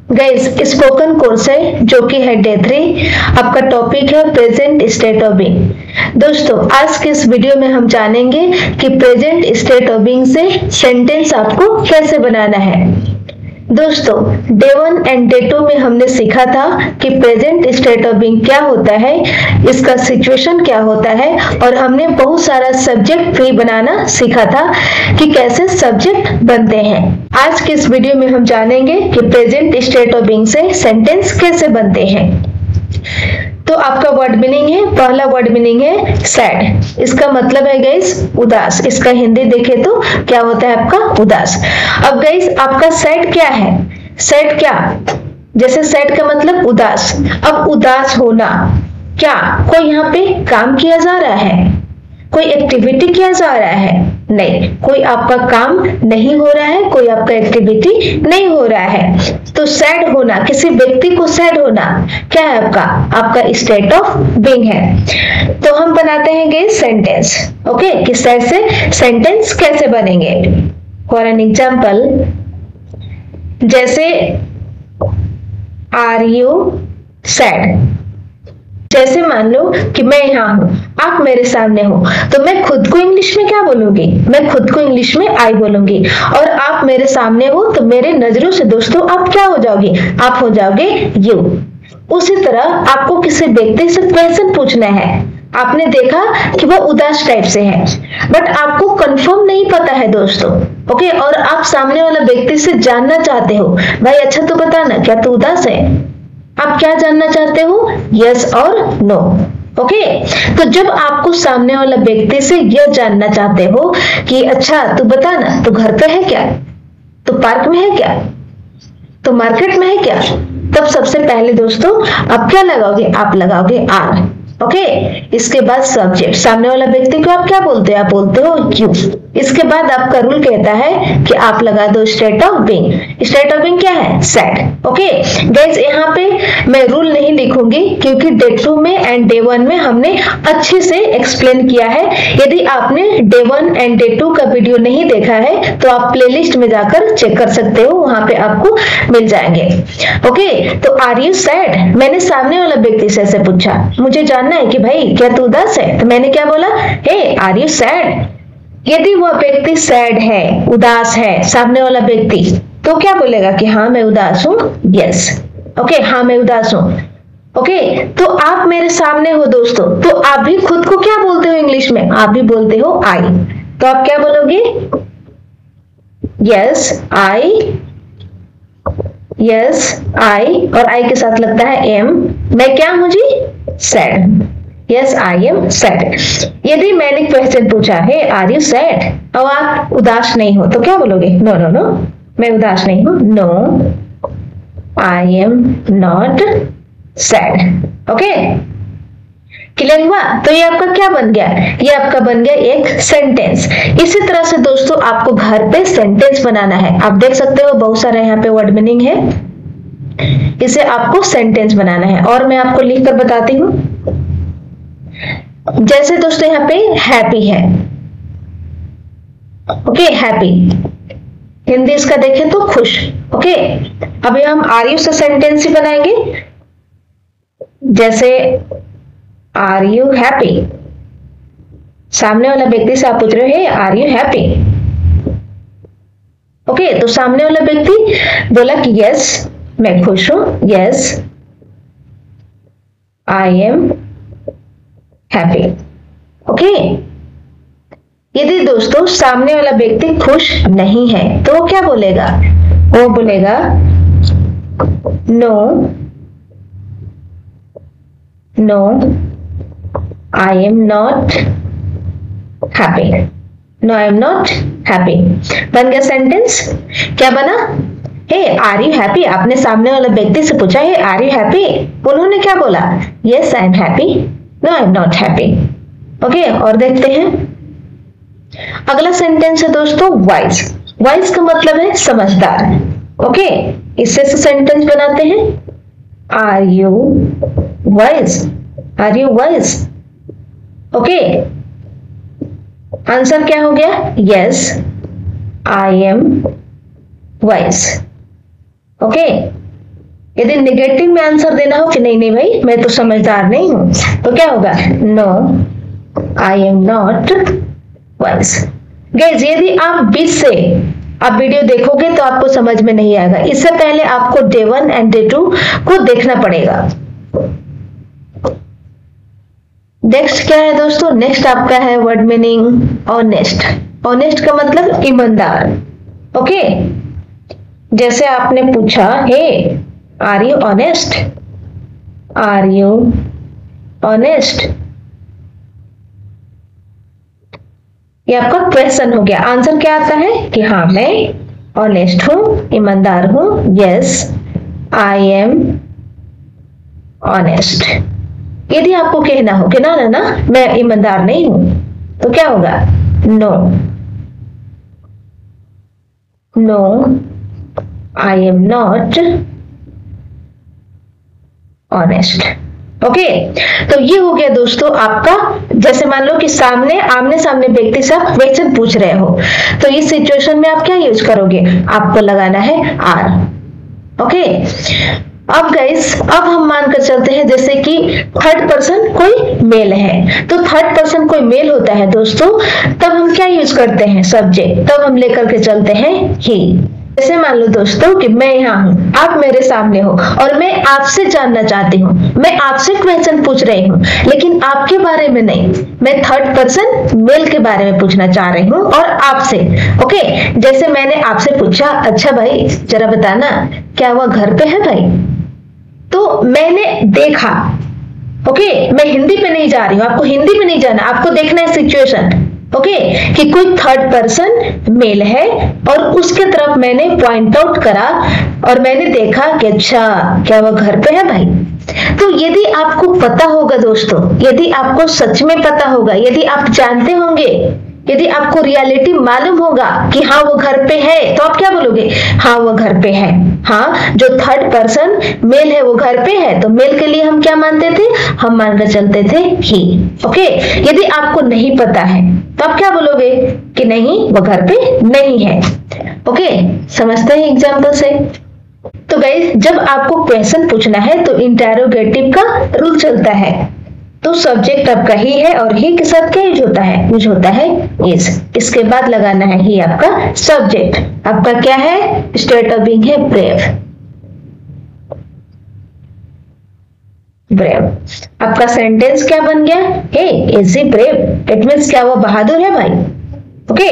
Guys spoken course है जो कि है डे 3। आपका टॉपिक है प्रेजेंट स्टेट ऑफ बीइंग। दोस्तों आज के इस वीडियो में हम जानेंगे कि प्रेजेंट स्टेट ऑफ बीइंग से सेंटेंस आपको कैसे बनाना है। दोस्तों डे 1 एंड डे 2 में हमने सीखा था कि प्रेजेंट स्टेट ऑफ बीइंग क्या होता है, इसका सिचुएशन क्या होता है, और हमने बहुत सारा सब्जेक्ट भी बनाना सीखा था कि कैसे सब्जेक्ट बनते हैं। आज के इस वीडियो में हम जानेंगे कि प्रेजेंट स्टेट ऑफ बीइंग से सेंटेंस कैसे बनते हैं। तो आपका वर्ड मीनिंग है, पहला वर्ड मीनिंग है सैड। इसका मतलब है गाइस उदास। इसका हिंदी देखे तो क्या होता है आपका उदास। अब गाइस आपका सैड क्या है? सैड क्या, जैसे सैड का मतलब उदास। अब उदास होना क्या, कोई यहाँ पे काम किया जा रहा है, कोई एक्टिविटी किया जा रहा है? नहीं, कोई आपका काम नहीं हो रहा है, कोई आपका एक्टिविटी नहीं हो रहा है। तो सैड होना, किसी व्यक्ति को सैड होना क्या है आपका स्टेट ऑफ बीइंग है। तो हम बनाते हैं गाइस सेंटेंस। ओके, कि सैड से सेंटेंस कैसे बनेंगे। फॉर एन एग्जांपल, जैसे आर यू सैड। जैसे मान लो कि मैं यहाँ हूँ, आप मेरे सामने हो, तो मैं खुद को इंग्लिश में क्या बोलूंगी? मैं खुद को इंग्लिश में आई बोलूंगी। और आप मेरे सामने हो तो मेरे नजरों से दोस्तों आप क्या हो जाओगे? आप हो जाओगे यू। उसी तरह आपको किसी व्यक्ति से क्वेश्चन पूछना है। आपने देखा कि वो उदास टाइप से है, बट आपको कंफर्म नहीं पता है दोस्तों। ओके, और आप सामने वाला व्यक्ति से जानना चाहते हो, भाई अच्छा तो बता ना, क्या तू उदास है? आप क्या जानना चाहते हो? यस और नो। ओके, तो जब आपको सामने वाला व्यक्ति से यह जानना चाहते हो कि अच्छा तू बता ना, तू घर पे है क्या, तू पार्क में है क्या, तो मार्केट में है क्या, तब सबसे पहले दोस्तों आप क्या लगाओगे? आप लगाओगे आर। ओके, इसके बाद सब्जेक्ट, सामने वाला व्यक्ति को आप क्या बोलते हो? आप बोलते हो यू। इसके बाद आपका रूल कहता है कि आप लगा दो state of being. State of being क्या है? सैड। ओके गाइस, यहाँ पे मैं रूल नहीं लिखूंगी क्योंकि डे 2 में एंड डे 1 में हमने अच्छे से एक्सप्लेन किया है। यदि आपने डे 1 एंड डे 2 का वीडियो नहीं देखा है तो आप प्लेलिस्ट में जाकर चेक कर सकते हो, वहां पे आपको मिल जाएंगे। ओके, तो आर यू सैड, मैंने सामने वाला व्यक्ति से ऐसे पूछा, मुझे जानना है कि भाई क्या तू उदास है, तो मैंने क्या बोला? हे आर यू सैड। यदि वह व्यक्ति सैड है, उदास है, सामने वाला व्यक्ति, तो क्या बोलेगा कि हाँ मैं उदास हूँ? यस। ओके, हाँ मैं उदास हूँ। ओके, तो आप मेरे सामने हो दोस्तों, तो आप भी खुद को क्या बोलते हो इंग्लिश में? आप भी बोलते हो आई। तो आप क्या बोलोगे? यस आई, यस आई, और आई के साथ लगता है एम। मैं क्या हूं जी? Sad. Yes I am sad. यदि मैंने क्वेश्चन पूछा है आर यू सैड और आप उदास नहीं हो, तो क्या बोलोगे? नो नो नो, मैं उदास नहीं हूं। No I am not sad. Okay, clear हुआ? तो ये आपका क्या बन गया? ये आपका बन गया एक सेंटेंस। इसी तरह से दोस्तों आपको घर पे सेंटेंस बनाना है। आप देख सकते हो बहुत सारा यहाँ पे वर्ड मीनिंग है, इसे आपको सेंटेंस बनाना है। और मैं आपको लिख कर बताती हूँ। जैसे दोस्तों यहाँ पे हैप्पी है। ओके, हैप्पी हिंदी इसका देखें तो खुश। ओके, अभी हम आर यू से सेंटेंस ही बनाएंगे। जैसे आर यू हैप्पी, सामने वाला व्यक्ति से आप पूछ रहे हो आर यू हैप्पी। ओके, तो सामने वाला व्यक्ति बोला कि यस मैं खुश हूं। Yes I am happy. Okay, यदि दोस्तों सामने वाला व्यक्ति खुश नहीं है तो वो क्या बोलेगा? वो बोलेगा no no I am not happy. No I am not happy. बन गया सेंटेंस। क्या बना? Hey are you happy. आपने सामने वाला व्यक्ति से पूछा है आर यू हैप्पी, उन्होंने क्या बोला? Yes I am happy. No I am not happy. Okay, और देखते हैं अगला सेंटेंस है दोस्तों वाइज। वाइज का मतलब है समझदार। ओके, इससे सेंटेंस बनाते हैं are you wise. Are you wise. Okay, answer क्या हो गया? Yes I am wise. Okay, यदि नेगेटिव में आंसर देना हो कि नहीं नहीं भाई मैं तो समझदार नहीं हूं, तो क्या होगा? No I am not wise. Guys यदि आप बीच से आप वीडियो देखोगे तो आपको समझ में नहीं आएगा, इससे पहले आपको डे 1 एंड डे 2 को देखना पड़ेगा। नेक्स्ट क्या है दोस्तों? नेक्स्ट आपका है वर्ड मीनिंग ऑनेस्ट। ऑनेस्ट का मतलब ईमानदार। ओके, जैसे आपने पूछा hey are you honest, are you honest, ये आपका क्वेश्चन हो गया। आंसर क्या आता है कि हाँ मैं ऑनेस्ट हूं, ईमानदार हूं। Yes I M honest. यदि आपको कहना हो कि ना ना ना मैं ईमानदार नहीं हूं, तो क्या होगा? No no I am not honest. Okay, तो ये हो गया दोस्तों आपका। जैसे मान लो कि सामने आमने सामने व्यक्ति से आप क्वेश्चन पूछ रहे हो, तो इस सिचुएशन में आप क्या यूज करोगे? आपको लगाना है आर। ओके, अब गाइस अब हम मानकर चलते हैं जैसे कि थर्ड पर्सन कोई मेल है, तो थर्ड पर्सन कोई मेल होता है दोस्तों, तब हम क्या यूज करते हैं? सब्जेक्ट। तब हम लेकर के चलते हैं ही। जैसे मान लो दोस्तों कि मैं यहाँ हूँ, आप मेरे सामने हो और मैं आपसे जानना चाहती हूँ, मैं आपसे क्वेश्चन पूछ रही हूँ, लेकिन आपके बारे में नहीं, मैं थर्ड पर्सन मेल के बारे में पूछना चाह रही हूँ और आपसे। ओके, जैसे मैंने आपसे पूछा अच्छा भाई जरा बताना क्या वह घर पे है भाई, तो मैंने देखा। ओके, मैं हिंदी पे नहीं जा रही हूँ, आपको हिंदी पे नहीं जाना, आपको देखना है सिचुएशन। ओके, कि कोई थर्ड पर्सन मेल है और उसके तरफ मैंने पॉइंट आउट करा और मैंने देखा कि अच्छा क्या वह घर पे है भाई। तो यदि आपको पता होगा दोस्तों, यदि आपको सच में पता होगा, यदि आप जानते होंगे, यदि आपको रियलिटी मालूम होगा कि हाँ वो घर पे है, तो आप क्या बोलोगे? हाँ वो घर पे है। हाँ, जो थर्ड पर्सन मेल है वो घर पे है, तो मेल के लिए हम क्या मानते थे? हम मानकर चलते थे ही। ओके, यदि आपको नहीं पता है तो आप क्या बोलोगे कि नहीं वो घर पे नहीं है। ओके, समझते हैं एग्जाम्पल से? तो गाइस जब आपको क्वेश्चन पूछना है तो इंटेरोगेटिव का रूल चलता है, तो सब्जेक्ट आपका ही है और ही के साथ क्या यूज होता है? यूज होता है इज। इसके बाद लगाना है ही आपका सब्जेक्ट। आपका क्या है? स्टेट ऑफ बीइंग है ब्रेव। ब्रेव आपका सेंटेंस क्या बन गया? Hey is he brave, it means क्या वो बहादुर है भाई। ओके,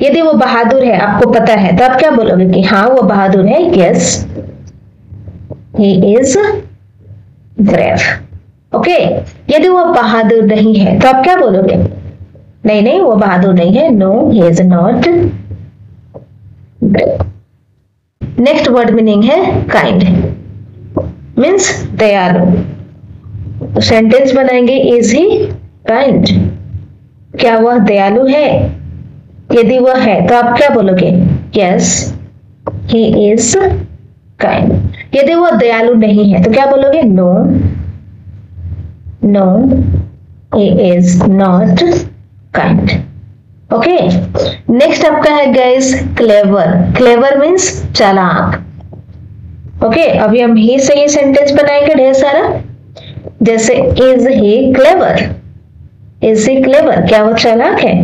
यदि वो बहादुर है आपको पता है तो आप क्या बोलोगे कि हाँ वो बहादुर है। Yes he is brave. Okay, यदि वो बहादुर नहीं है तो आप क्या बोलोगे? नहीं नहीं वो बहादुर नहीं है। No he is not brave. Next word meaning है काइंड, मीन्स दयालु। तो सेंटेंस बनाएंगे इज ही काइंड, क्या वह दयालु है? यदि वह है तो आप क्या बोलोगे? Yes he is kind. यदि वह दयालु नहीं है तो क्या बोलोगे? No no he is not kind। Okay, next आपका है गाइस क्लेवर। क्लेवर मीन्स चालाक। ओके, अभी हम ही से ही सेंटेंस बनाएंगे ढेर सारा। जैसे is he clever, is he clever, क्या वो चालाक है?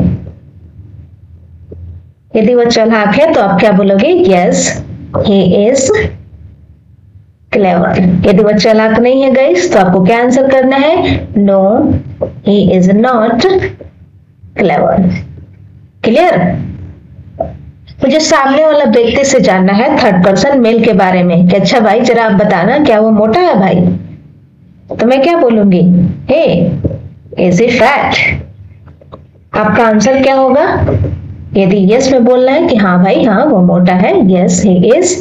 यदि वो चालाक है तो आप क्या बोलोगे? Yes he is clever. यदि वो चालाक नहीं है गाइस तो आपको क्या आंसर करना है? No he is not clever. Clear? मुझे सामने वाला व्यक्ति से जानना है थर्ड पर्सन मेल के बारे में कि अच्छा भाई जरा आप बताना क्या वो मोटा है भाई, तो मैं क्या बोलूंगी? हे इज ही फैट। आपका आंसर क्या होगा? यदि यस में बोलना है कि हाँ भाई हाँ वो मोटा है, यस ही इज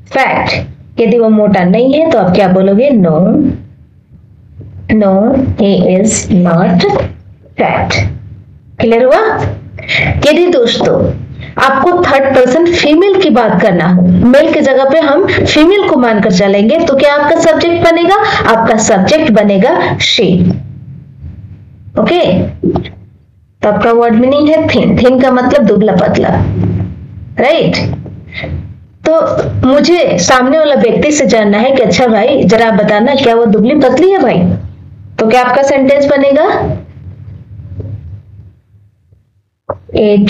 फैट। यदि वो मोटा नहीं है तो आप क्या बोलोगे? No no he is not fat. Clear हुआ? यदि दोस्तों आपको थर्ड पर्सन फीमेल की बात करना हो, मेल की जगह पे हम फीमेल को मानकर चलेंगे, तो क्या आपका सब्जेक्ट बनेगा? आपका सब्जेक्ट बनेगा शी। ओके, तो आपका वर्ड मीनिंग है थिन। थिन का मतलब दुबला पतला, राइट? तो मुझे सामने वाला व्यक्ति से जानना है कि अच्छा भाई जरा बताना क्या वो दुबली पतली है भाई। तो क्या आपका सेंटेंस बनेगा, इज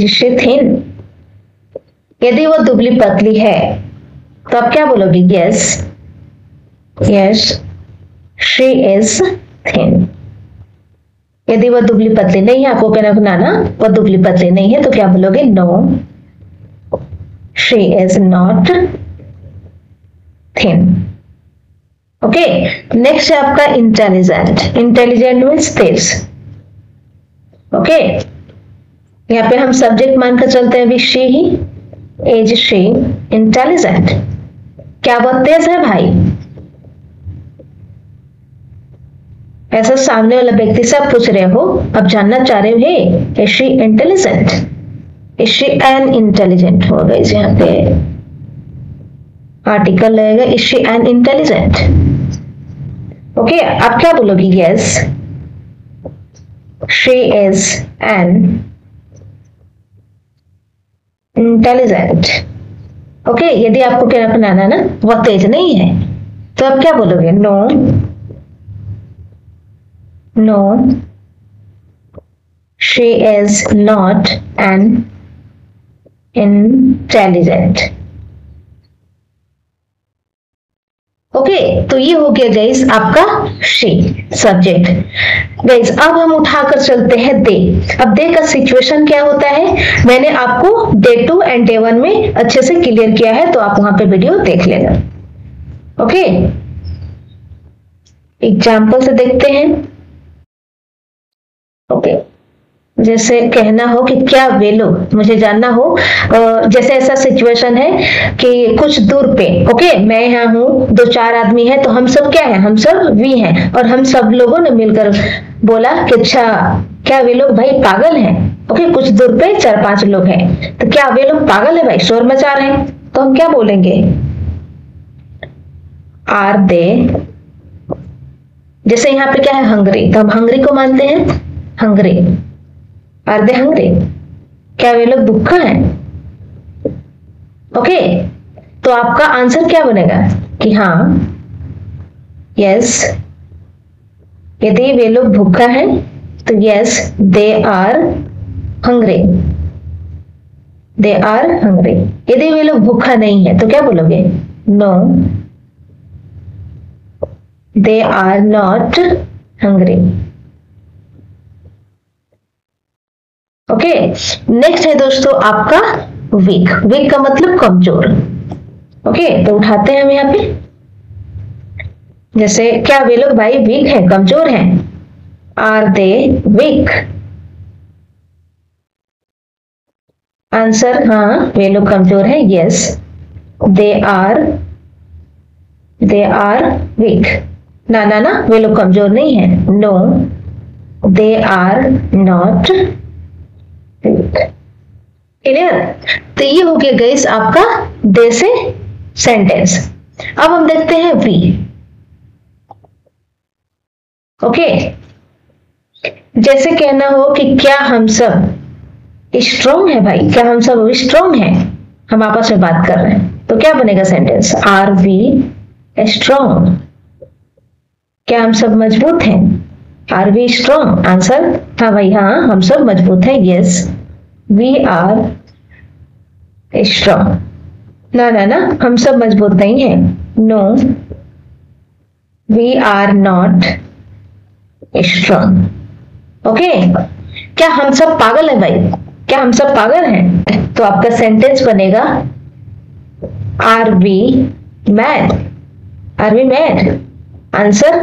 शी थिन। यदि वो दुबली पतली है तो आप क्या बोलोगे, yes yes she is thin. यदि वो दुबली पतली नहीं है, आपको कहना बनाना वो दुबली पतली नहीं है, तो क्या बोलोगे, no she is not thin. Okay, next है आपका इंटेलिजेंट। इंटेलिजेंट मीन्स तेज। ओके, यहाँ पे हम सब्जेक्ट मानकर चलते हैं, she he, is she intelligent. क्या वो तेज है भाई? ऐसा सामने वाला व्यक्ति से आप पूछ रहे हो, आप जानना चाह रहे हो, hey is she intelligent, is she an intelligent होगा, इस यहाँ पे आर्टिकल लगेगा, is she an intelligent. Okay, आप क्या बोलोगे, yes she is an intelligent. Okay, यदि आपको कहना बनाना ना वह तेज नहीं है, तो आप क्या बोलोगे, no no she is not an intelligent। Okay, तो ये हो गया गाइस आपका she सब्जेक्ट। गाइस अब हम उठाकर चलते हैं दे। अब दे का सिचुएशन क्या होता है, मैंने आपको डे 2 एंड डे 1 में अच्छे से क्लियर किया है, तो आप वहां पे वीडियो देख लेना। ओके, एग्जाम्पल से देखते हैं। ओके, जैसे कहना हो कि क्या वे लोग, मुझे जानना हो, जैसे ऐसा सिचुएशन है कि कुछ दूर पे, ओके मैं यहाँ हूँ, 2-4 आदमी है, तो हम सब क्या है, हम सब वी हैं, और हम सब लोगों ने मिलकर बोला कि अच्छा क्या वे लोग भाई पागल हैं। ओके, कुछ दूर पे 4-5 लोग हैं, तो क्या वे लोग पागल है भाई, शोर मचा रहे हैं, तो हम क्या बोलेंगे, आर दे। जैसे यहाँ पे क्या है, हंगरी, तो हम हंगरी को मानते हैं, हंगरी, आर दे हंगरी, क्या वे लोग भूखा हैं। ओके, तो आपका आंसर क्या बनेगा कि हाँ यस, यदि वे लोग भूखा हैं तो yes they are hungry, they are hungry. यदि वे लोग भूखा नहीं है तो क्या बोलोगे, no they are not hungry. Okay, next है दोस्तों आपका वीक। वीक का मतलब कमजोर। ओके, तो उठाते हैं हम यहाँ पे, जैसे क्या वे लोग भाई वीक है, कमजोर हैं, आर दे वीक। आंसर हाँ वे लोग कमजोर हैं, यस दे आर वीक। ना ना ना, वे लोग कमजोर नहीं है, no they are not. Clear? तो ये हो गया गाइस आपका दे से सेंटेंस। अब हम देखते हैं वी। ओके, जैसे कहना हो कि क्या हम सब स्ट्रॉन्ग है भाई, क्या हम सब स्ट्रॉन्ग हैं, हम आपस में बात कर रहे हैं, तो क्या बनेगा सेंटेंस, आर वी स्ट्रॉन्ग। क्या हम सब मजबूत हैं, आर वी स्ट्रॉन्ग। आंसर हाँ भाई हाँ हम सब मजबूत हैं, यस वी आर स्ट्रॉन्ग। ना ना ना, हम सब मजबूत नहीं हैं, no we are not strong. Okay, क्या हम सब पागल है भाई, क्या हम सब पागल हैं, तो आपका सेंटेंस बनेगा are we mad, are we mad. Answer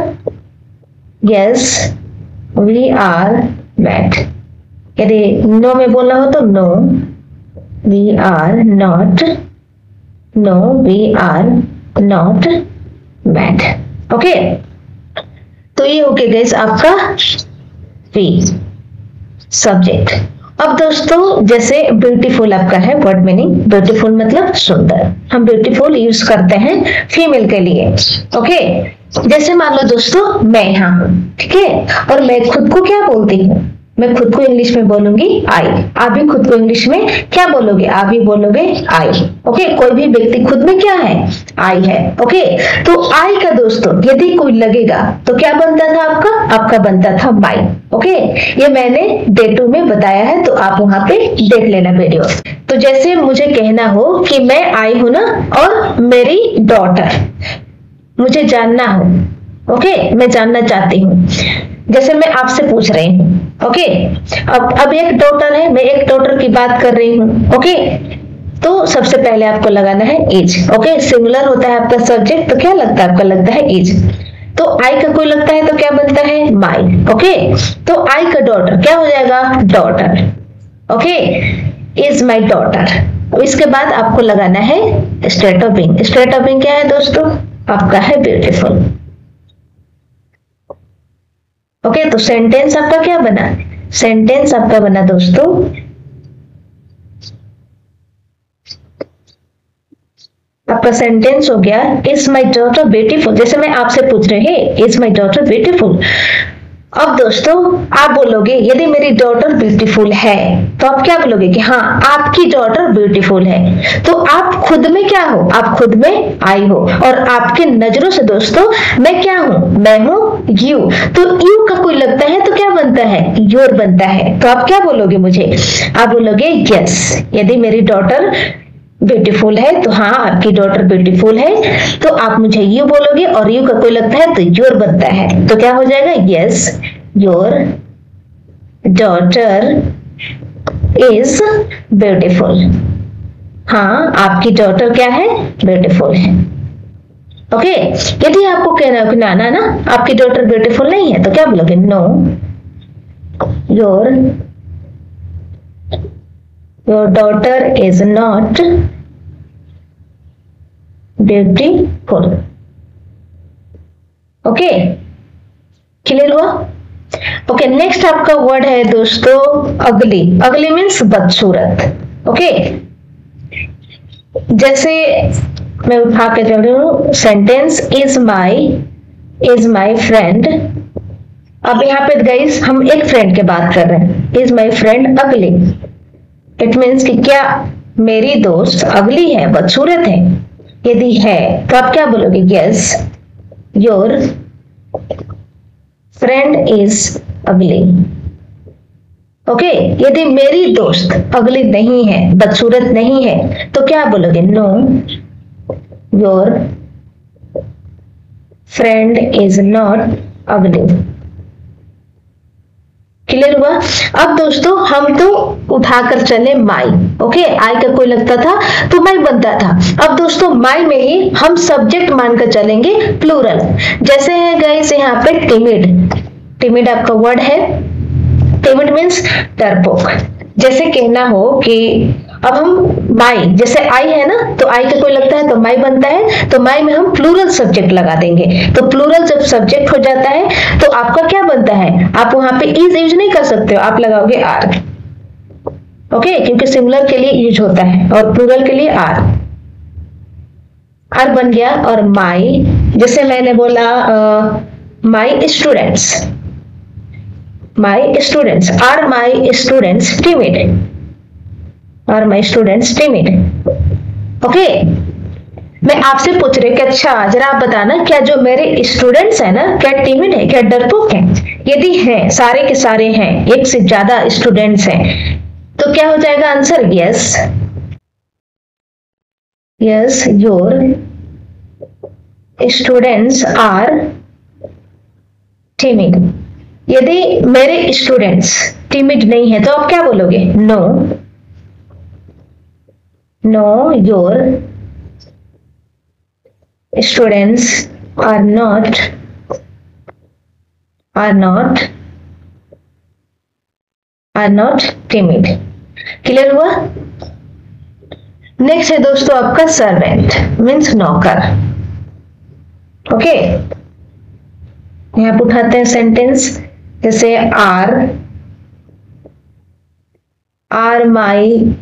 yes we are mad. यदि नो में बोलना हो तो no we are not, no we are not mad. Okay, तो ये हो गया गाइस आपका वी सब्जेक्ट। अब दोस्तों जैसे ब्यूटीफुल आपका है वर्ड मीनिंग, ब्यूटीफुल मतलब सुंदर, हम ब्यूटीफुल यूज करते हैं फीमेल के लिए। ओके, जैसे मान लो दोस्तों मैं यहाँ हूँ, ठीक है, और मैं खुद को क्या बोलती हूँ, मैं खुद को इंग्लिश में बोलूंगी आई। आप भी खुद को इंग्लिश में क्या बोलोगे? आप भी बोलोगे आई। ओके, कोई भी व्यक्ति खुद में क्या है? आई है। ओके, तो आई का दोस्तों यदि कोई लगेगा तो क्या बनता था आपका? आपका बनता था माई। ओके, ये मैंने डे 2 में बताया है, तो आप वहां पे देख लेना वीडियो। तो जैसे मुझे कहना हो कि मैं आई हूं ना, और मेरी डॉटर, मुझे जानना हो, ओके, मैं जानना चाहती हूँ, जैसे मैं आपसे पूछ रही हूँ। ओके, अब एक डॉटर है, मैं एक डॉटर की बात कर रही हूँ। ओके, तो सबसे पहले आपको लगाना है एज। ओके, सिंगुलर होता है आपका सब्जेक्ट, तो क्या लगता है? आपका लगता है एज। तो आई का कोई लगता है तो क्या बनता है? माई। ओके, तो आई का डॉटर क्या हो जाएगा? Daughter. Okay, is my daughter. इसके बाद आपको लगाना है state of being. State of being क्या है दोस्तों? आपका है ब्यूटीफुल। ओके, तो सेंटेंस आपका क्या बना? सेंटेंस आपका बना दोस्तों, आपका सेंटेंस हो गया इज माई डॉटर ब्यूटीफुल। जैसे मैं आपसे पूछ रही हूँ इज माई डॉटर ब्यूटीफुल। अब दोस्तों आप बोलोगे यदि मेरी डॉटर ब्यूटीफुल है, तो आप क्या बोलोगे कि हाँ आपकी डॉटर ब्यूटीफुल है। तो आप खुद में क्या हो? आप खुद में आई हो, और आपके नजरों से दोस्तों मैं क्या हूं? मैं हूं यू। तो यू का कोई लगता है तो क्या बनता है? योर बनता है। तो आप क्या बोलोगे मुझे? आप बोलोगे यस, यदि मेरी डॉटर ब्यूटीफुल है तो हाँ आपकी डॉटर ब्यूटीफुल है, तो आप मुझे यू बोलोगे, और यू का कोई लगता है तो योर बनता है। तो क्या हो जाएगा? Yes, your daughter is beautiful. हाँ आपकी डॉटर क्या है? ब्यूटीफुल है। ओके, यदि आपको कहना है कि ना ना ना आपकी डॉटर ब्यूटीफुल नहीं है, तो क्या बोलोगे? No, your daughter is not beautiful. Okay, clear हुआ? ओके, नेक्स्ट आपका वर्ड है दोस्तों अगली। अगली मीन्स बदसूरत। ओके, जैसे मैं उठा के चल रही हूँ सेंटेंस इज माई फ्रेंड। अब यहाँ पे गाइस हम एक फ्रेंड के बात कर रहे हैं। इज माई फ्रेंड अगली, इट मीन्स कि क्या मेरी दोस्त अगली है, बदसूरत है? यदि है तो आप क्या बोलोगे? यस, योर फ्रेंड इज अगली। ओके, यदि मेरी दोस्त अगली नहीं है, बदसूरत नहीं है, तो क्या बोलोगे? No, your friend is not ugly. Clear हुआ? अब दोस्तों हम तो उठाकर चले माई। ओके, आई का कोई लगता था तो माई बनता था। अब दोस्तों माई में ही हम सब्जेक्ट मानकर चलेंगे प्लूरल। जैसे है गाइस यहाँ पे टिमिड। टिमिड आपका वर्ड है। टिमिड मीन्स डरपोक। जैसे कहना हो कि अब हम माई, जैसे आई है ना, तो आई का कोई लगता है तो माई बनता है, तो माई में हम प्लूरल सब्जेक्ट लगा देंगे। तो प्लूरल जब सब्जेक्ट हो जाता है तो आपका क्या बनता है? आप वहां पे इज यूज नहीं कर सकते हो, आप लगाओगे आर। ओके, क्योंकि सिंगुलर के लिए यूज होता है और प्लूरल के लिए आर। आर बन गया। और माई, जैसे मैंने बोला my students, are my students timid, और माई स्टूडेंट्स टिमिड। ओके, मैं आपसे पूछ रही कि अच्छा जरा आप बताना क्या जो मेरे स्टूडेंट्स हैं ना, क्या टिमिड है, क्या डरपोक है? यदि हैं, सारे के सारे हैं, एक से ज्यादा स्टूडेंट्स हैं, तो क्या हो जाएगा answer? Yes, yes your students are timid. यदि मेरे स्टूडेंट्स टिमिड नहीं है तो आप क्या बोलोगे? No, no your students are not timid। Clear हुआ? नेक्स्ट है दोस्तों आपका सर्वेंट मीन्स नौकर। ओके, यहां पे उठाते हैं सेंटेंस। जैसे are my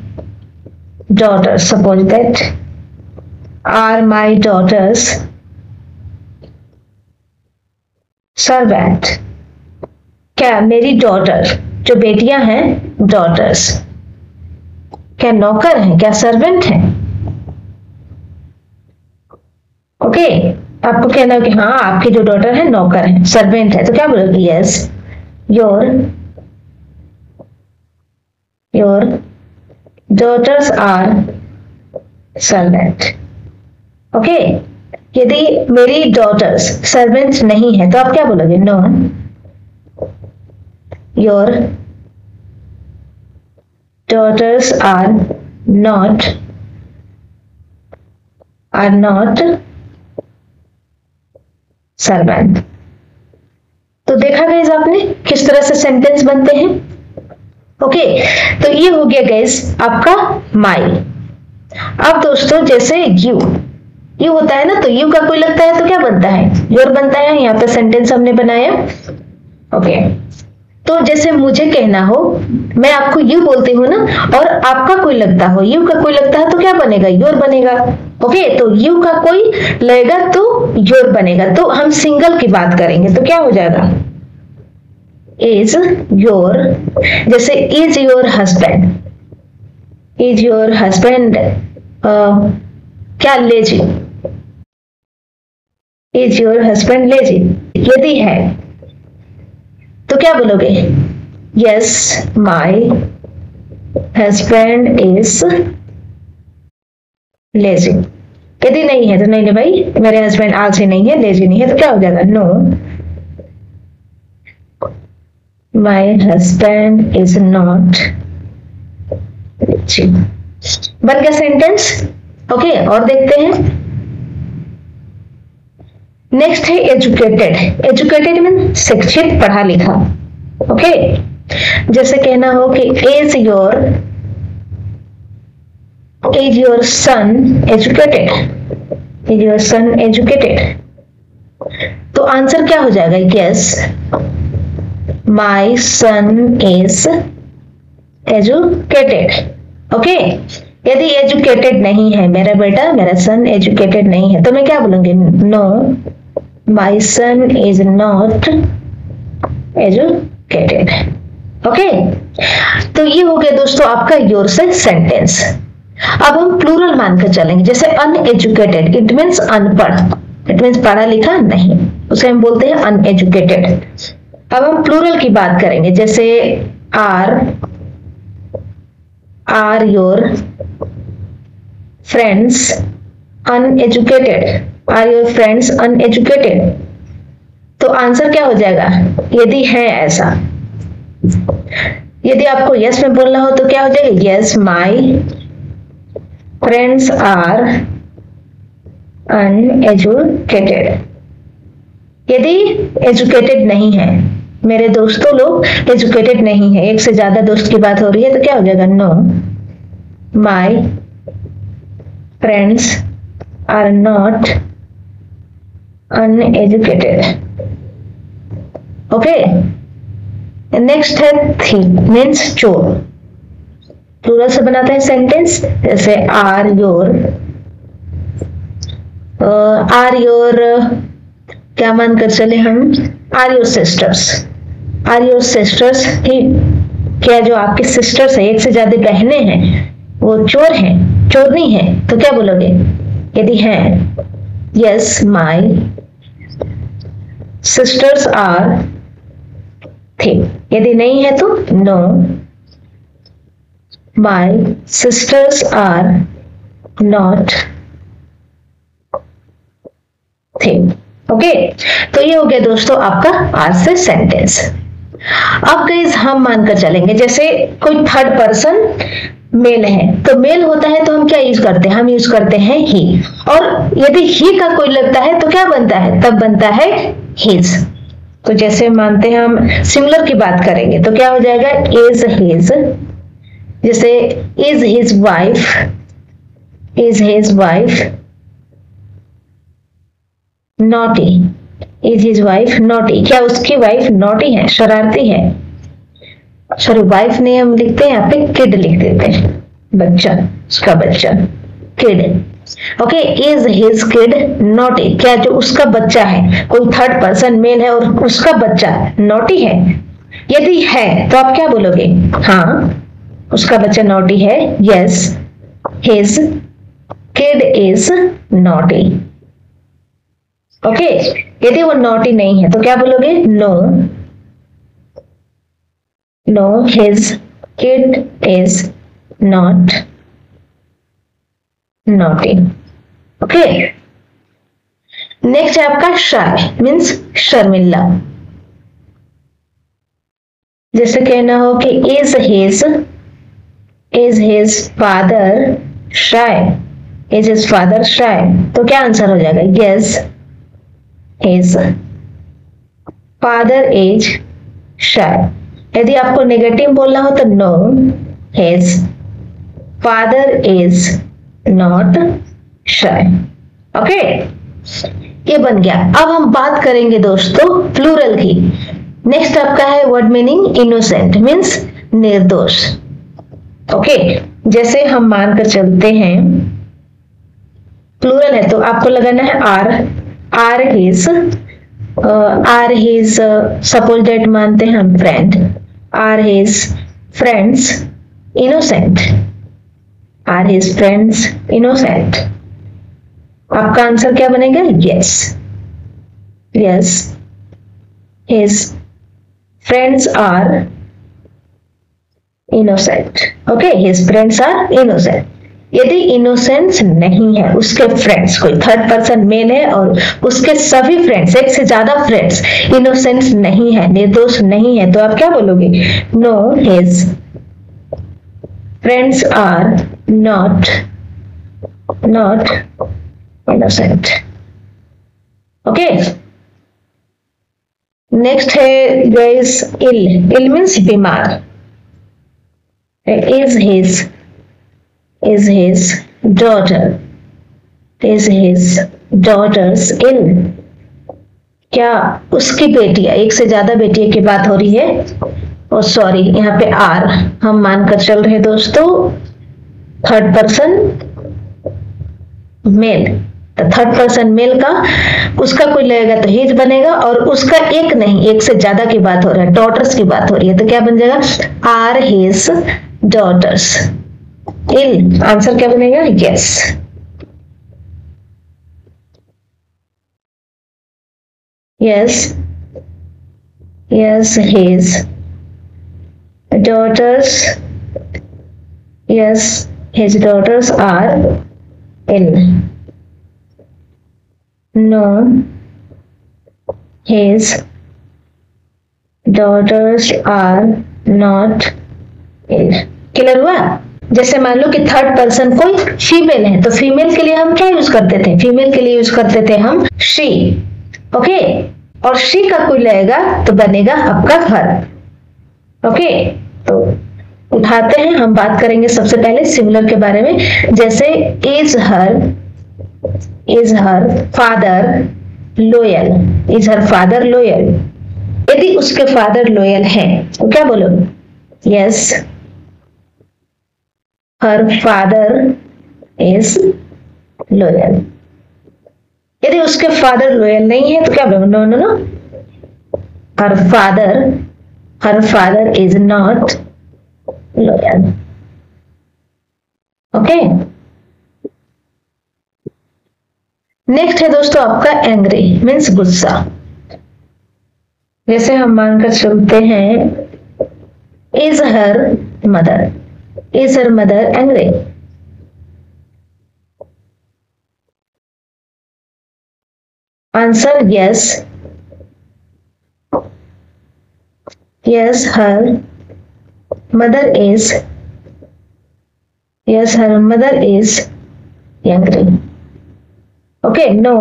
daughters, suppose that are my daughters servant। क्या मेरी डॉटर जो बेटियां हैं डॉटर्स। क्या नौकर हैं, क्या सर्वेंट हैं? ओके, आपको कहना है कि हाँ आपकी जो डॉटर है नौकर है, सर्वेंट है, तो क्या बोलोगे? Yes your daughters are servant. Okay, यदि मेरी डॉटर्स सर्वेंट नहीं है तो आप क्या बोलोगे? No, your daughters are not servant. तो देखा गाइस आपने किस तरह से सेंटेंस बनते हैं। ओके, तो ये हो गया गाइस आपका माई। अब दोस्तों जैसे यू होता है ना, तो यू का कोई लगता है तो क्या बनता है? योर बनता है। यहाँ पे सेंटेंस हमने बनाया। ओके, तो जैसे मुझे कहना हो, मैं आपको यू बोलती हूँ ना, और आपका कोई लगता हो, यू का कोई लगता है तो क्या बनेगा? योर बनेगा। ओके, तो यू का कोई लगेगा तो योर बनेगा। तो हम सिंगल की बात करेंगे तो क्या हो जाएगा? इज योर, जैसे is your husband, is your husband क्या lazy? Is your husband lazy? यदि है तो क्या बोलोगे? Yes my husband is lazy. यदि नहीं है तो नहीं भाई मेरे हस्बैंड आलसी नहीं है, लेजी नहीं है, तो क्या हो जाएगा? No my husband is not lazy. बन गया सेंटेंस। ओके, और देखते हैं। नेक्स्ट है एजुकेटेड। एजुकेटेड मीन शिक्षित, पढ़ा लिखा। ओके, जैसे कहना हो कि is your son educated? Is your son educated? तो आंसर क्या हो जाएगा? Yes my son is educated. Okay, यदि एजुकेटेड नहीं है मेरा बेटा, मेरा सन एजुकेटेड नहीं है, तो मैं क्या बोलूंगी? No my son is not educated. Okay, तो ये हो गया दोस्तों आपका योर से सेंटेंस। अब हम प्लूरल मानकर चलेंगे। जैसे अनएजुकेटेड, इट मीन्स अनपढ़, इट मीन्स पढ़ा लिखा नहीं, उसे हम बोलते हैं अनएजुकेटेड। अब हम प्लूरल की बात करेंगे। जैसे are your friends uneducated? Are your friends uneducated? तो आंसर क्या हो जाएगा यदि है ऐसा? यदि आपको यस में बोलना हो तो क्या हो जाएगा? Yes my friends are uneducated. यदि एजुकेटेड नहीं है, मेरे दोस्तों लोग एजुकेटेड नहीं है, एक से ज्यादा दोस्त की बात हो रही है, तो क्या हो जाएगा? No my friends are not uneducated. Okay, next है थीफ मीन्स चोर। प्लूरल से बनाते हैं सेंटेंस। जैसे आर योर क्या मानकर चले हम? Are your sisters? Are your sisters ही क्या जो आपकी सिस्टर्स है, एक से ज्यादा बहनें हैं, वो चोर हैं, चोरनी है, तो क्या बोलोगे? यदि है yes my sisters are thief. यदि नहीं है तो no my sisters are not thief. Okay, तो ये हो गया दोस्तों आपका आर से सेंटेंस। अब गाइस हम मानकर चलेंगे जैसे कोई थर्ड पर्सन मेल है, तो मेल होता है तो हम क्या यूज करते हैं? हम यूज करते हैं ही। और यदि ही का कोई लगता है तो क्या बनता है? तब बनता है हिज। तो जैसे मानते हैं हम सिंगुलर की बात करेंगे तो क्या हो जाएगा? Is his. जैसे is his wife, is his wife naughty? Is his wife naughty? क्या उसकी वाइफ नॉटी है, शरारती है? सॉरी, वाइफ ने हम लिखते हैं यहाँ पे किड लिख देते हैं, बच्चा, उसका बच्चा, kid. Okay, is his kid naughty? क्या जो उसका बच्चा है, कोई थर्ड पर्सन मेल है और उसका बच्चा नॉटी है? यदि है तो आप क्या बोलोगे? हाँ, उसका बच्चा नॉटी है। Yes, his kid is naughty. Okay, यदि वो नॉटी नहीं है तो क्या बोलोगे? No, no his kid is not naughty. Okay, next है आपका शाय, मीन्स शर्मिला। जैसे कहना हो कि is his father shy, is his father shy, तो क्या आंसर हो जाएगा? Yes, his father is shy. यदि आपको नेगेटिव बोलना हो तो no, his father is not shy. Okay, ये बन गया। अब हम बात करेंगे दोस्तों प्लूरल की। नेक्स्ट आपका है वर्ड मीनिंग इनोसेंट, मीन्स निर्दोष। ओके, जैसे हम मानकर चलते हैं प्लूरल है तो आपको लगाना है आर हिज, सपोज दैट मानते हैं हम friend, are his friends innocent, are his friends innocent. आपका आंसर क्या बनेगा? Yes, yes his friends are innocent. Okay, his friends are innocent. यदि इनोसेंस नहीं है, उसके फ्रेंड्स, कोई थर्ड पर्सन मेल है और उसके सभी फ्रेंड्स, एक से ज्यादा फ्रेंड्स इनोसेंस नहीं है, निर्दोष नहीं है, तो आप क्या बोलोगे? No, his friends are not innocent. Okay, next है गाइस इल मीन्स बीमार। is his daughter's ill? क्या उसकी बेटियां, एक से ज्यादा बेटियों की बात हो रही है, और सॉरी यहाँ पे आर हम मानकर चल रहे दोस्तों थर्ड पर्सन मेल। तो थर्ड पर्सन मेल का उसका कोई लगेगा तो हिज बनेगा, और उसका एक नहीं, एक से ज्यादा की बात हो रही है, डॉटर्स की बात हो रही है, तो क्या बन जाएगा? Are his daughters ill. Answer क्या बनेगा? Yes, yes his daughters are ill. No, his daughters are not ill. Clear हुआ? जैसे मान लो कि थर्ड पर्सन कोई फीमेल है, तो फीमेल के लिए हम क्या यूज करते थे? फीमेल के लिए यूज करते थे हम शी। ओके, और शी का कोई लगेगा तो बनेगा आपका हर। ओके, तो उठाते हैं, हम बात करेंगे सबसे पहले सिमिलर के बारे में। जैसे is her father loyal, is her father loyal. यदि उसके फादर लोयल हैं तो क्या बोलो? Yes, her father is loyal. यदि उसके फादर लोयल नहीं है तो क्या बोलो? No no no, her father is not loyal. Okay, next है दोस्तों आपका एंग्री, मीन्स गुस्सा। जैसे हम मानकर चलते हैं is her mother angry? Answer yes, her mother is angry. Okay, no,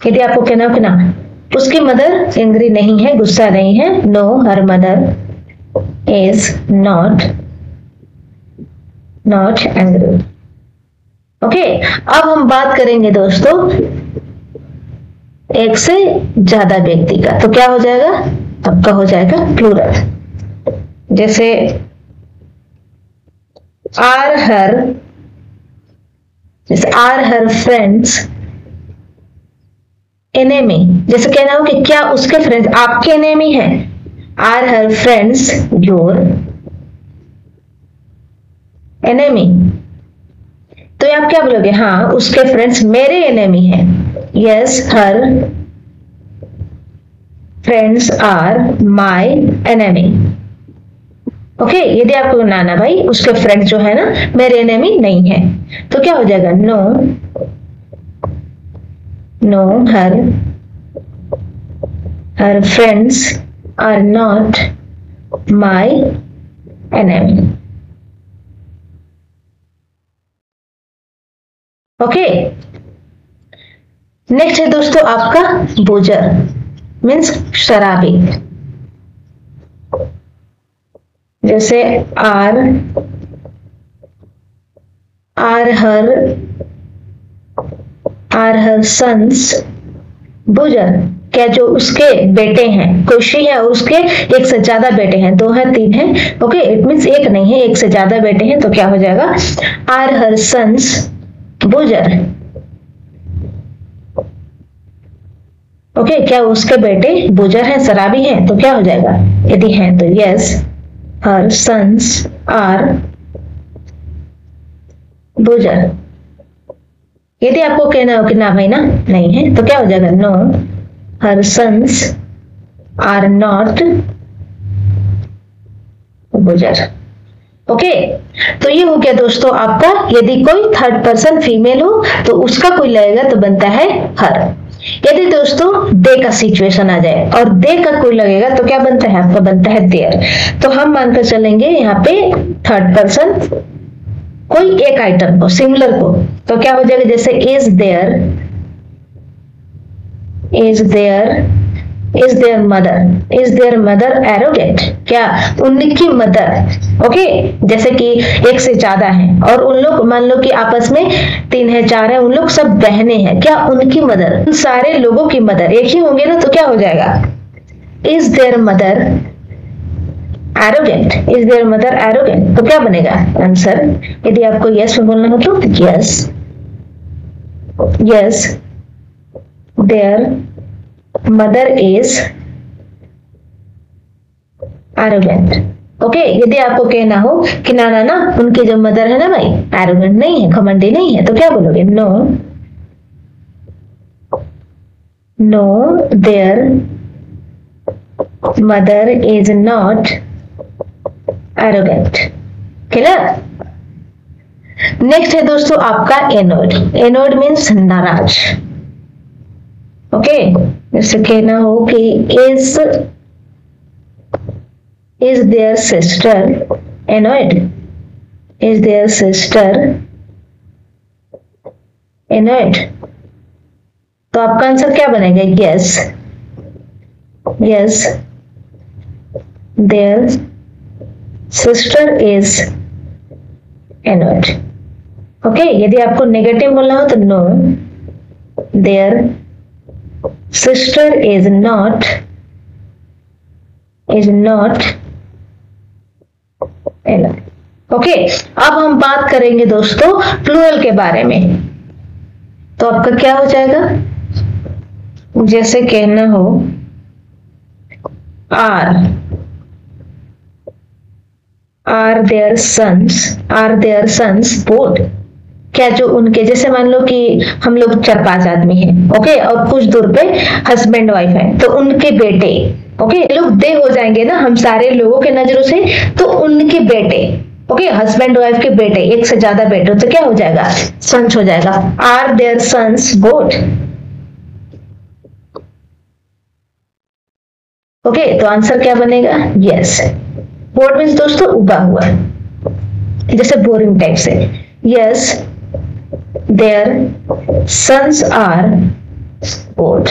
यदि आपको कहना हो कि ना उसकी मदर एंग्री नहीं है, गुस्सा नहीं है, no, her mother is not angry. Okay, अब हम बात करेंगे दोस्तों एक से ज्यादा व्यक्ति का, तो क्या हो जाएगा? आपका हो जाएगा प्लूरल। जैसे आर हर फ्रेंड्स एनेमी। जैसे कहना हो कि क्या उसके फ्रेंड्स आपके एनेमी हैं? Are her friends your enemy? तो आप क्या बोलोगे? हाँ, उसके फ्रेंड्स मेरे एनिमी हैं। Yes, her friends are my enemy. Okay, यदि आपको बनाना भाई उसके फ्रेंड्स जो है ना मेरे एनिमी नहीं है, तो क्या हो जाएगा? No, no her friends are not my enemy. Okay, next है दोस्तों आपका बुजर, मीन्स शराबी। जैसे आर हर सन्स बुजर। क्या जो उसके बेटे हैं, खुशी है उसके एक से ज्यादा बेटे हैं, 2 है 3 है। ओके, इट मीन्स एक नहीं है, एक से ज्यादा बेटे हैं, तो क्या हो जाएगा? Are her sons boozer. Okay, क्या उसके बेटे बुजर हैं, शराबी हैं? तो क्या हो जाएगा यदि हैं तो? Yes, her sons are boozer. यदि आपको कहना हो कि ना भाई ना नहीं है, तो क्या हो जाएगा? No, her sons are not boozer. Okay, तो ये हो गया दोस्तों आपका। यदि कोई थर्ड पर्सन फीमेल हो तो उसका कोई लगेगा तो बनता है हर। यदि दोस्तों दे का सिचुएशन आ जाए और दे का कोई लगेगा तो क्या बनता है? आपका बनता है देयर। तो हम मानकर चलेंगे यहाँ पे थर्ड पर्सन कोई एक आइटम को, सिंगुलर को, तो क्या हो जाएगा? जैसे इज देयर मदर एरोगेंट? क्या उनकी मदर? ओके, जैसे कि एक से ज्यादा है और उन लोग मान लो कि आपस में 3 है 4 है, उन लोग सब बहनें हैं, क्या उनकी मदर, उन सारे लोगों की मदर एक ही होंगे ना, तो क्या हो जाएगा? Is there mother arrogant? Is there mother arrogant? तो क्या बनेगा आंसर? यदि आपको यस में बोलना हो तो yes there mother is arrogant. Okay, यदि आपको कहना हो कि ना ना ना उनके जो मदर है ना भाई एरोगेंट नहीं है, घमंडी नहीं है, तो क्या बोलोगे? No their mother is not arrogant. Clear? Next है दोस्तों आपका एनोड। एनोड मीन्स नाराज। ओके, जैसे कहना हो कि is their sister annoyed? Is their sister annoyed? तो आपका आंसर क्या बनेगा? yes their sister is annoyed। Okay, यदि आपको नेगेटिव बोलना हो तो no their sister is not annoyed। Okay, अब हम बात करेंगे दोस्तों प्लूरल के बारे में। तो आपका क्या हो जाएगा? जैसे कहना हो आर देयर सन्स बोर्ड? क्या जो उनके, जैसे मान लो कि हम लोग 4-5 आदमी हैं, ओके, और कुछ दूर पे हस्बैंड वाइफ है, तो उनके बेटे, ओके, लोग दे हो जाएंगे ना हम सारे लोगों के नजरों से, तो उनके बेटे, ओके, हस्बैंड वाइफ के बेटे, एक से ज्यादा बेटे, तो क्या हो जाएगा? सन्स हो जाएगा। Are their sons both? Okay, तो आंसर क्या बनेगा? यस। बोर्ड मीन्स दोस्तों उगा हुआ, जैसे बोरिंग टाइप से। Yes their sons are both.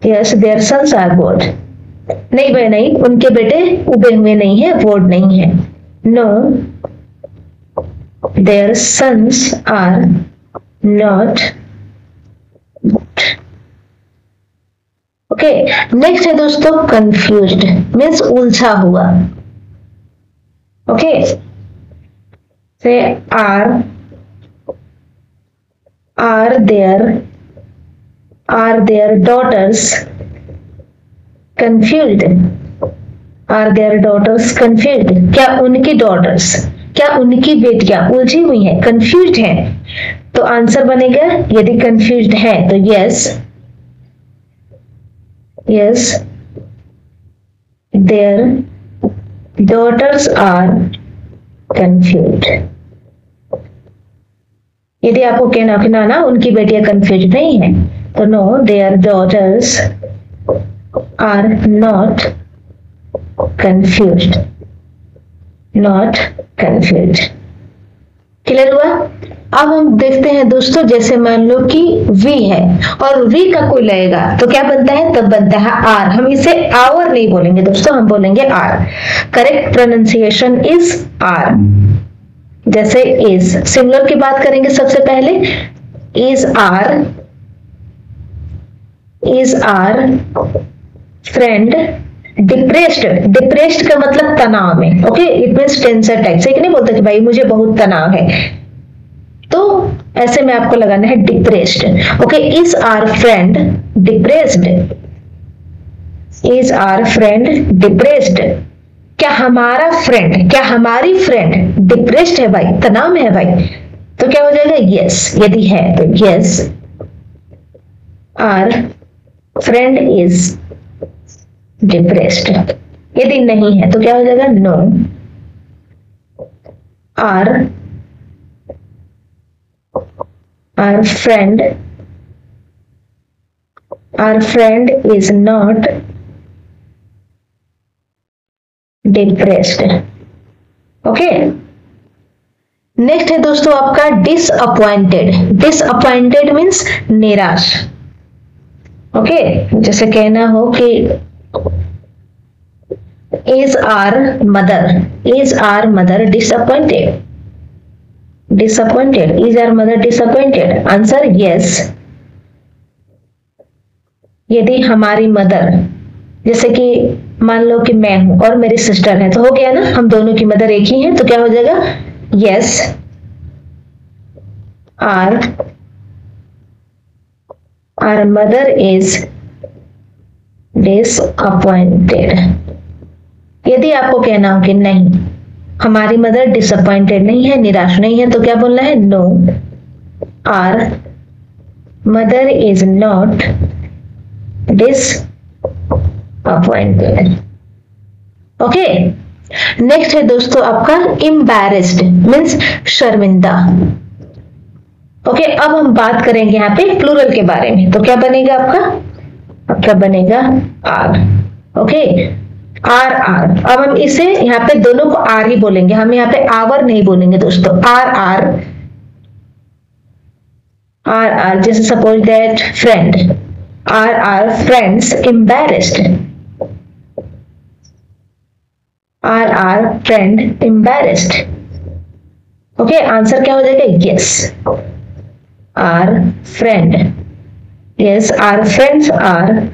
Yes their sons are both. नहीं भाई नहीं, उनके बेटे उगे हुए नहीं है, बोर्ड नहीं है। No their sons are not. Okay, next है दोस्तों कंफ्यूज्ड, मीन्स उलझा हुआ। Okay, say are their daughters confused? Are their daughters confused, क्या उनकी डॉटर्स, क्या उनकी बेटियां उलझी हुई हैं, कंफ्यूज्ड हैं? तो आंसर बनेगा यदि कंफ्यूज्ड है तो yes, yes their daughters are confused. यदि आपको कहना कि ना उनकी बेटियां कंफ्यूज नहीं है तो no, their daughters are not confused, not confused. Clear हुआ? अब हम देखते हैं दोस्तों, जैसे मान लो कि वी है और वी का कोई लगेगा तो क्या बनता है? तब बनता है आर। हम इसे आवर नहीं बोलेंगे दोस्तों, हम बोलेंगे our. Correct pronunciation is our. जैसे इज, सिंगुलर की बात करेंगे सबसे पहले, is our friend depressed. Depressed का मतलब तनाव में, okay, it means tension type से। नहीं बोलते कि भाई मुझे बहुत तनाव है, तो ऐसे में आपको लगाना है depressed. Okay, is our friend depressed, is our friend depressed. क्या हमारा फ्रेंड, क्या हमारी फ्रेंड डिप्रेस्ड है भाई, तनाव में है भाई? तो क्या हो जाएगा? यस। यदि है तो yes, our friend is depressed. यदि नहीं है तो क्या हो जाएगा? No, our friend is not depressed. Okay, next है दोस्तों आपका डिसअपॉइंटेड। डिसअपॉइंटेड मीन्स निराश। ओके, जैसे कहना हो कि is our mother disappointed? Disappointed, is our mother disappointed? Answer yes। यदि हमारी मदर, जैसे कि मान लो कि मैं हूं और मेरी सिस्टर है, तो हो गया ना, हम दोनों की मदर एक ही है, तो क्या हो जाएगा? yes, our mother is disappointed। यदि आपको कहना हो कि नहीं, हमारी मदर डिसअपॉइंटेड नहीं है, निराश नहीं है, तो क्या बोलना है? No, our mother is not disappointed. Okay, next है दोस्तों आपका एम्बैरेस्ड मीन्स शर्मिंदा। ओके, अब हम बात करेंगे यहाँ पे प्लूरल के बारे में, तो क्या बनेगा आपका बनेगा आर। Okay, are. अब हम इसे यहाँ पे दोनों को आर ही बोलेंगे, हम यहाँ पे आवर नहीं बोलेंगे दोस्तों। आर जैसे suppose that friend, our friends embarrassed, our friend embarrassed. Okay, answer क्या हो जाएगा? Yes, our friend, yes our friends are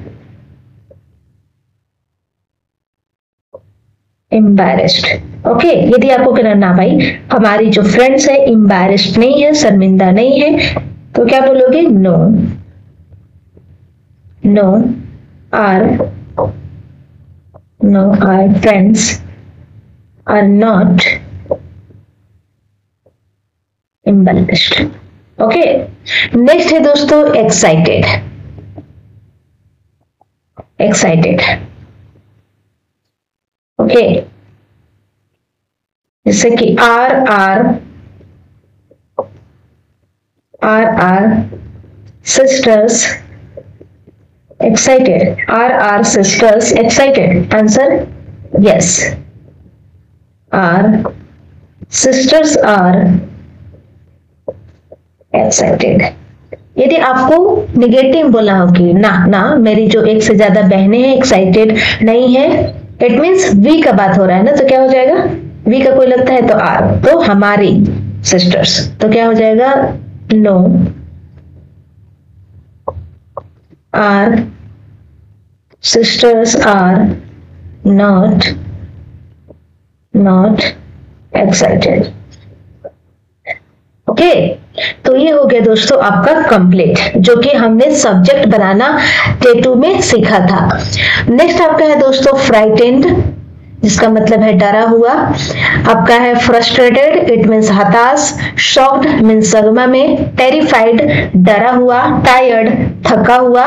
embarrassed. Okay, यदि आपको कहना ना भाई हमारी जो फ्रेंड्स है एम्बैरेस्ड नहीं है, शर्मिंदा नहीं है, तो क्या बोलोगे? No, our friends are not embarrassed. Okay, next है दोस्तों एक्साइटेड। ओके, जैसे कि our sisters excited, our sisters excited. Answer yes, our sisters are excited. यदि आपको निगेटिव बोला हो कि ना मेरी जो एक से ज्यादा बहनें हैं एक्साइटेड नहीं है, इट मीन्स वी का बात हो रहा है ना, तो क्या हो जाएगा? वी का कोई लगता है तो आर, तो हमारी सिस्टर्स, तो क्या हो जाएगा? No, our sisters are not excited. Okay, तो ये हो गया दोस्तों आपका कंप्लीट, जो कि हमने सब्जेक्ट बनाना K2 में सीखा था। नेक्स्ट आपका है दोस्तों फ्राइटेंड। जिसका मतलब है डरा हुआ। आपका है फ्रस्ट्रेटेड, इट मीन्स हताश। शॉक्ड मीन्स सदमा में। टेरिफाइड डरा हुआ। टायर्ड थका हुआ।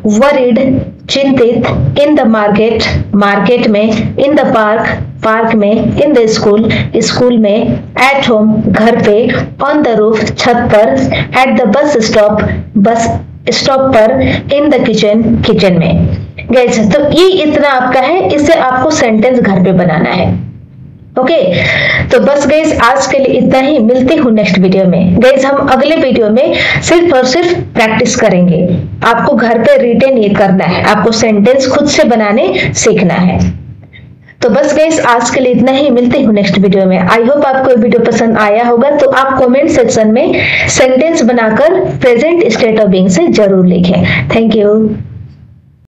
वरीड चिंतित। इन द मार्केट मार्केट में। इन द पार्क पार्क में। इन द स्कूल स्कूल में। एट होम घर पे। ऑन द रूफ छत पर। एट द बस स्टॉप पर। इन द किचन किचन में। गाइस तो ये इतना आपका है, इससे आपको सेंटेंस घर पे बनाना है। ओके तो बस गाइस आज के लिए इतना ही, मिलते हूँ नेक्स्ट वीडियो में। गाइस हम अगले वीडियो में सिर्फ और सिर्फ प्रैक्टिस करेंगे। आपको घर पे रिटेन ये करना है, आपको सेंटेंस खुद से बनाने सीखना है। तो बस गाइस आज के लिए इतना ही, मिलते हूँ नेक्स्ट वीडियो में। आई होप आपको ये वीडियो पसंद आया होगा, तो आप कमेंट सेक्शन में सेंटेंस बनाकर प्रेजेंट स्टेट ऑफ बीइंग से जरूर लिखें। Thank you.